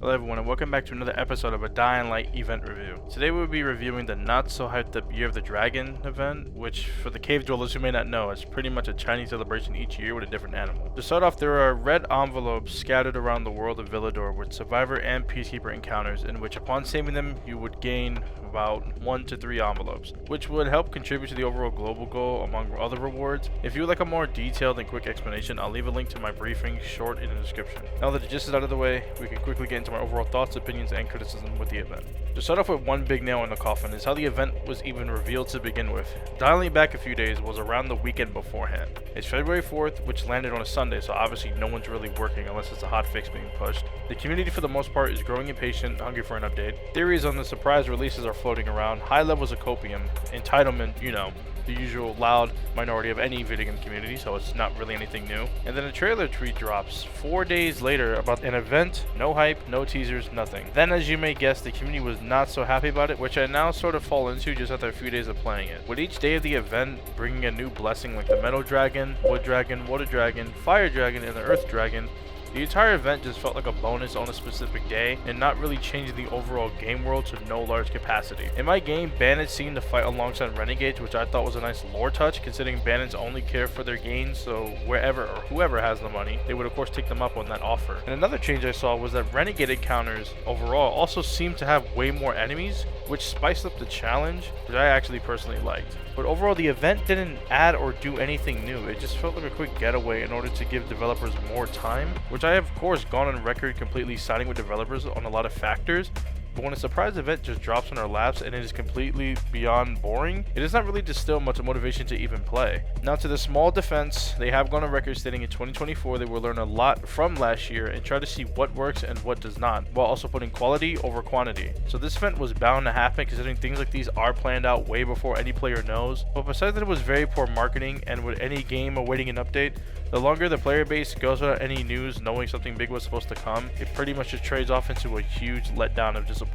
Hello everyone and welcome back to another episode of a Dying Light event review. Today we will be reviewing the not so hyped up Year of the Dragon event, which for the cave dwellers who may not know is pretty much a Chinese celebration each year with a different animal. To start off, there are red envelopes scattered around the world of Villador with survivor and peacekeeper encounters in which upon saving them you would gain about 1 to 3 envelopes, which would help contribute to the overall global goal among other rewards. If you would like a more detailed and quick explanation, I'll leave a link to my briefing short in the description. Now that the gist is out of the way, we can quickly get into my overall thoughts, opinions, and criticism with the event. To start off with one big nail in the coffin is how the event was even revealed to begin with. Dialing back a few days was around the weekend beforehand. It's February 4th, which landed on a Sunday, so obviously no one's really working unless it's a hotfix being pushed. The community for the most part is growing impatient, hungry for an update. Theories on the surprise releases are floating around, high levels of copium, entitlement, you know, the usual loud minority of any video game community, so it's not really anything new. And then a trailer tweet drops 4 days later about an event, no hype, no teasers, nothing. Then as you may guess, the community was not so happy about it, which I now sort of fall into just after a few days of playing it. With each day of the event bringing a new blessing like the metal dragon, wood dragon, water dragon, fire dragon, and the earth dragon, the entire event just felt like a bonus on a specific day and not really changing the overall game world to no large capacity. In my game, bandits seemed to fight alongside renegades, which I thought was a nice lore touch considering bandits only care for their gains, so wherever or whoever has the money, they would of course take them up on that offer. And another change I saw was that renegade encounters overall also seemed to have way more enemies, which spiced up the challenge, which I actually personally liked. But overall, the event didn't add or do anything new. It just felt like a quick getaway in order to give developers more time, which I have of course gone on record completely siding with developers on a lot of factors. But when a surprise event just drops on our laps and it is completely beyond boring, it does not really distill much motivation to even play. Now to the small defense, they have gone on record stating in 2024 they will learn a lot from last year and try to see what works and what does not, while also putting quality over quantity. So this event was bound to happen considering things like these are planned out way before any player knows. But besides that, it was very poor marketing, and with any game awaiting an update, the longer the player base goes without any news knowing something big was supposed to come, it pretty much just trades off into a huge letdown of disappointment.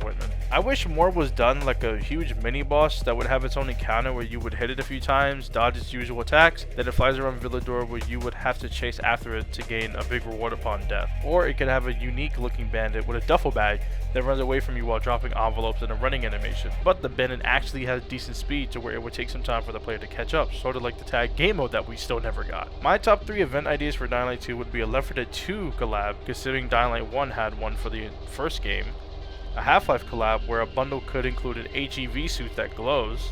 I wish more was done, like a huge mini boss that would have its own encounter where you would hit it a few times, dodge its usual attacks, then it flies around Villador where you would have to chase after it to gain a big reward upon death. Or it could have a unique looking bandit with a duffel bag that runs away from you while dropping envelopes in a running animation. But the bandit actually has decent speed to where it would take some time for the player to catch up, sort of like the tag game mode that we still never got. My top 3 event ideas for Dying Light 2 would be a Left 4 Dead 2 collab, considering Dying Light 1 had one for the first game, a Half-Life collab where a bundle could include an HEV suit that glows,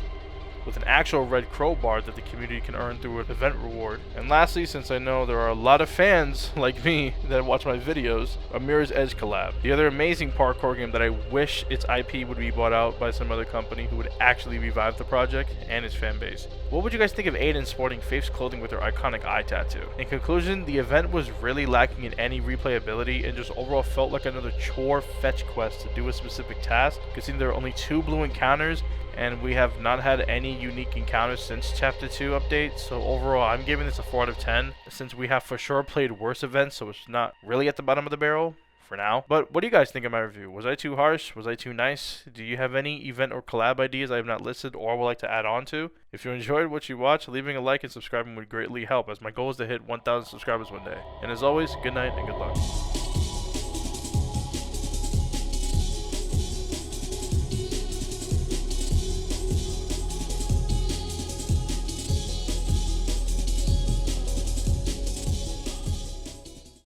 with an actual red crowbar that the community can earn through an event reward. And lastly, since I know there are a lot of fans like me that watch my videos, a Mirror's Edge collab. The other amazing parkour game that I wish its IP would be bought out by some other company who would actually revive the project and its fan base. What would you guys think of Aiden sporting Faith's clothing with her iconic eye tattoo? In conclusion, the event was really lacking in any replayability and just overall felt like another chore fetch quest to do a specific task, considering there are only 2 blue encounters and we have not had any unique encounters since chapter 2 update. So overall, I'm giving this a 4 out of 10 since we have for sure played worse events, so it's not really at the bottom of the barrel for now. But what do you guys think of my review? Was I too harsh? Was I too nice? Do you have any event or collab ideas I have not listed or would like to add on to? If you enjoyed what you watched, leaving a like and subscribing would greatly help, as my goal is to hit 1,000 subscribers one day. And as always, good night and good luck.